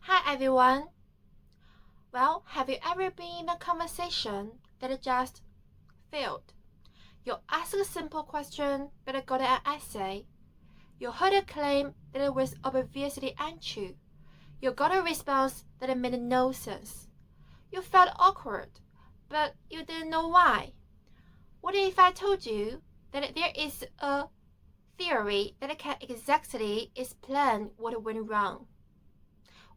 Hi everyone. Well, have you ever been in a conversation that just failed? You asked a simple question but got an essay. You heard a claim that was obviously untrue. You got a response that made no sense. You felt awkward, but you didn't know why. What if I told you that there is a theory that can exactly explain what went wrong?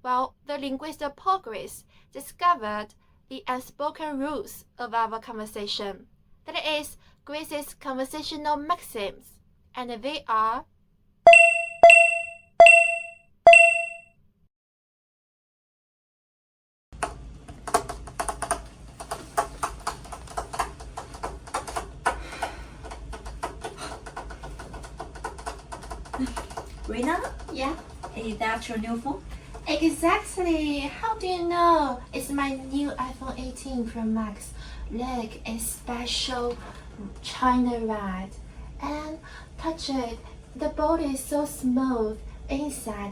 Well, the linguist Paul Grice discovered the unspoken rules of our conversation. That is, Grice's conversational maxims. And they are Rina, yeah. is that your new phone? Exactly. How do you know? It's my new iPhone 18 Pro Max. Look, it's special China red. And touch it. The body is so smooth inside.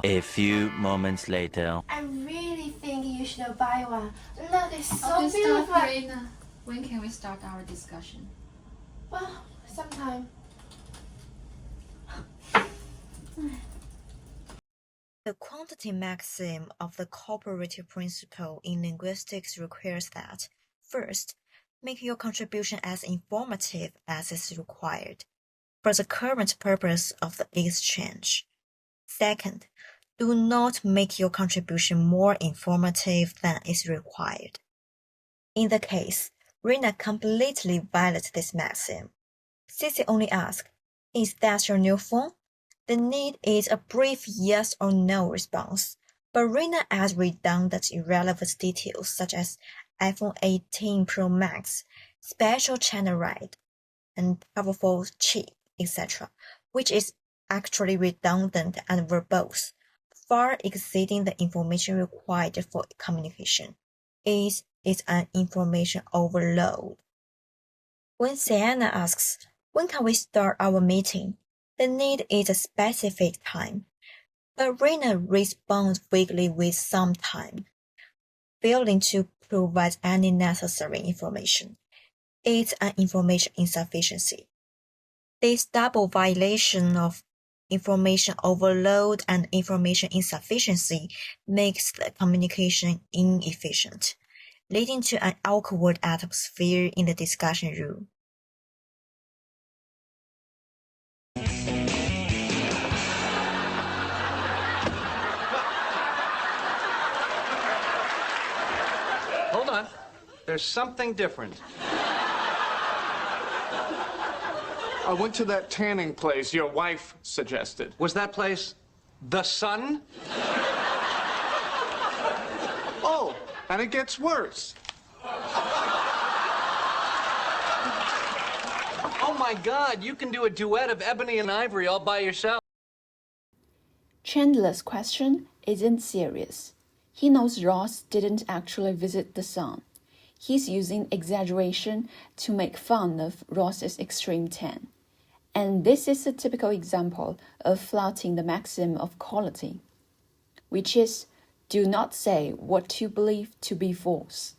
A few moments later. I really think you should buy one. Look, it's so Okay, beautiful. stop, Reina. When can we start our discussion? Well, sometime. The quantity maxim of the cooperative principle in linguistics requires that, first, make your contribution as informative as is required for the current purpose of the exchange. Second, do not make your contribution more informative than is required. In the case, Rina completely violates this maxim. Cici only asks, "Is that your new phone?" The need is a brief yes or no response, but Rina adds redundant irrelevant details such as iPhone 18 Pro Max, special channel ride, and powerful chip, etc., which is actually redundant and verbose, far exceeding the information required for communication. It is an information overload. When Sienna asks, "When can we start our meeting?" the need is a specific time, but Rina responds vaguely with some time, failing to provide any necessary information. It's an information insufficiency. This double violation of information overload and information insufficiency makes the communication inefficient, leading to an awkward atmosphere in the discussion room. Hold on. There's something different. I went to that tanning place your wife suggested. Was that place the Sun? Oh, and it gets worse. Oh my God, you can do a duet of Ebony and Ivory all by yourself. Chandler's question isn't serious. He knows Ross didn't actually visit the sun. He's using exaggeration to make fun of Ross's extreme tan. And this is a typical example of flouting the maxim of quality, which is, do not say what you believe to be false.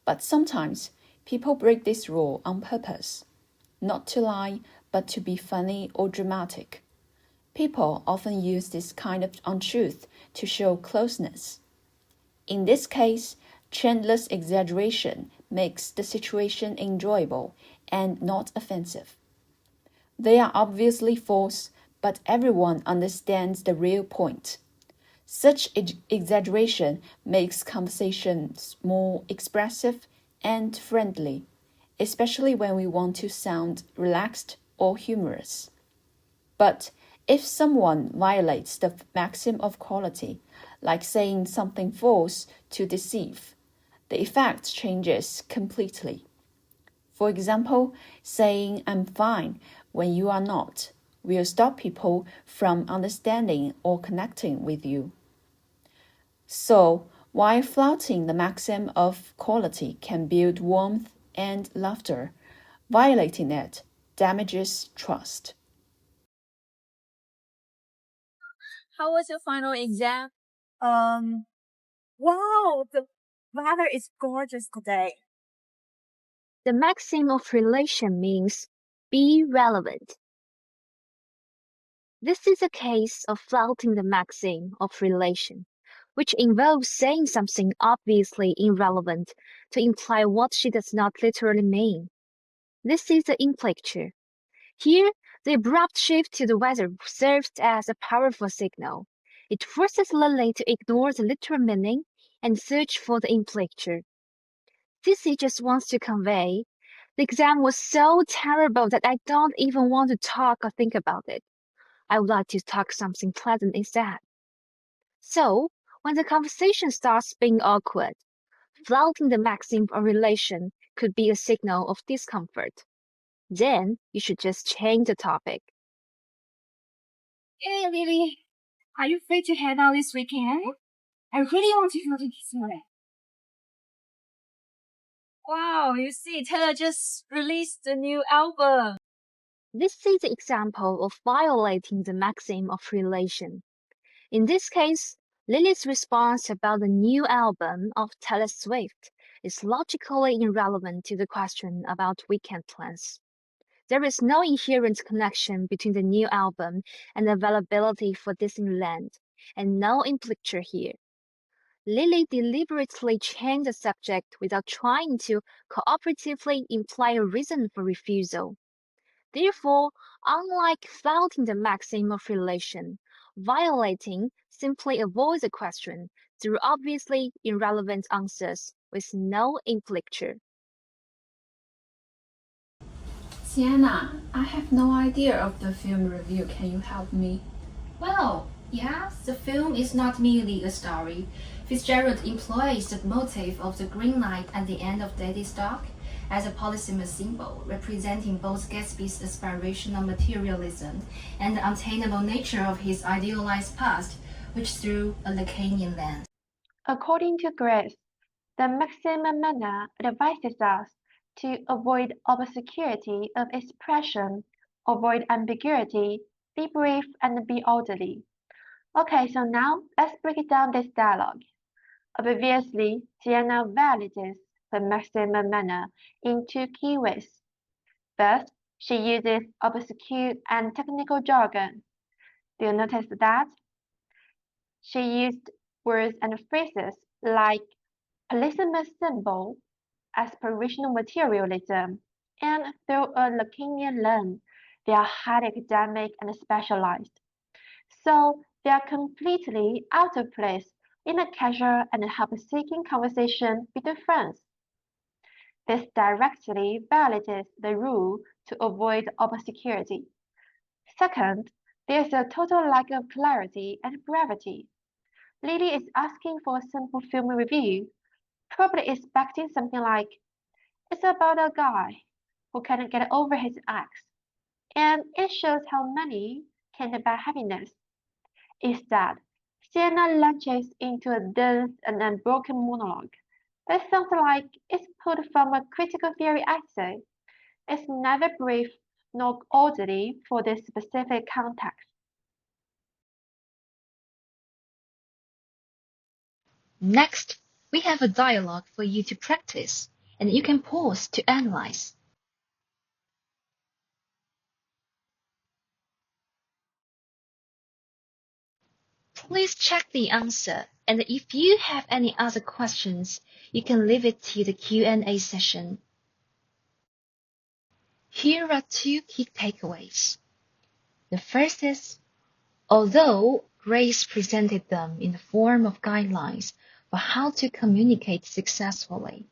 But sometimes people break this rule on purpose, not to lie, but to be funny or dramatic. People often use this kind of untruth to show closeness. In this case, Chandler's exaggeration makes the situation enjoyable and not offensive. They are obviously false, but everyone understands the real point. Such exaggeration makes conversations more expressive and friendly, especially when we want to sound relaxed or humorous. But if someone violates the maxim of quality, like saying something false to deceive, the effect changes completely. For example, saying "I'm fine" when you are not will stop people from understanding or connecting with you. So, while flouting the maxim of quality can build warmth and laughter, violating it damages trust. How was your final exam? Wow, the weather is gorgeous today. The maxim of relation means be relevant. This is a case of flouting the maxim of relation, which involves saying something obviously irrelevant to imply what she does not literally mean. This is the inflecture. Here, the abrupt shift to the weather serves as a powerful signal. It forces Lily to ignore the literal meaning and search for the inflecture. Sissy just wants to convey, the exam was so terrible that I don't even want to talk or think about it. I would like to talk something pleasant instead. So, when the conversation starts being awkward, flouting the maxim of relation could be a signal of discomfort. Then you should just change the topic. Hey, Lily, are you free to head out this weekend? I really want to go to Kismet. Wow, you see, Taylor just released a new album. This is an example of violating the maxim of relation. In this case, Lily's response about the new album of Taylor Swift is logically irrelevant to the question about weekend plans. There is no inherent connection between the new album and the availability for Disneyland, and no inflecture here. Lily deliberately changed the subject without trying to cooperatively imply a reason for refusal. Therefore, unlike flouting the maxim of relation, violating simply avoids the question through obviously irrelevant answers with no inflecture. Sienna, I have no idea of the film review. Can you help me? Well, yes, the film is not merely a story. Fitzgerald employs the motif of the green light at the end of Daddy's Dog as a polysemous symbol, representing both Gatsby's aspirational materialism and the unattainable nature of his idealized past, which threw a Lacanian lens. According to Grice, the Maxim manner advises us to avoid obscurity of expression, avoid ambiguity, be brief, and be orderly. Okay, so now let's break down this dialogue. Obviously, Sienna validates the Maxim manner in two key ways. First, she uses obscure and technical jargon. Do you notice that? She used words and phrases like polysemous symbol, aspirational materialism, and through a Lacanian lens, they are highly academic and specialized. So they are completely out of place in a casual and help-seeking conversation between friends. This directly validates the rule to avoid obscurity. Second, there is a total lack of clarity and brevity. Lily is asking for a simple film review, probably expecting something like, it's about a guy who cannot get over his ex, and it shows how many can't buy happiness. Instead, Sienna launches into a dense and unbroken monologue. It sounds like it's pulled from a critical theory essay. It's neither brief nor orderly for this specific context. Next, we have a dialogue for you to practice, and you can pause to analyze. Please check the answer, and if you have any other questions, you can leave it to the Q&A session. Here are two key takeaways. The first is, although Grace presented them in the form of guidelines for how to communicate successfully,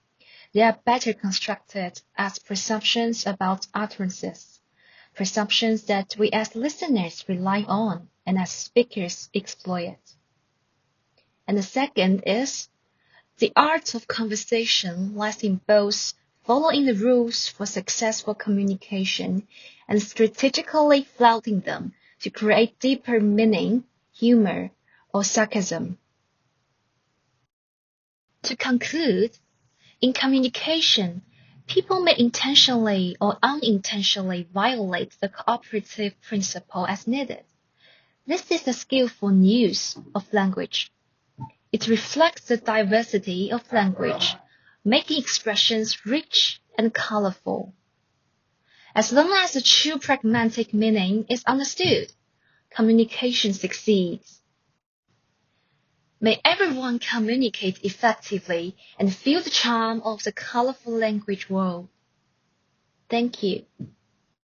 they are better constructed as perceptions about utterances, perceptions that we as listeners rely on and as speakers exploit. And the second is, the art of conversation lies in both following the rules for successful communication and strategically flouting them to create deeper meaning, humor, or sarcasm. To conclude, in communication, people may intentionally or unintentionally violate the cooperative principle as needed. This is the skillful use of language. It reflects the diversity of language, making expressions rich and colorful. As long as the true pragmatic meaning is understood, communication succeeds. May everyone communicate effectively and feel the charm of the colorful language world. Thank you.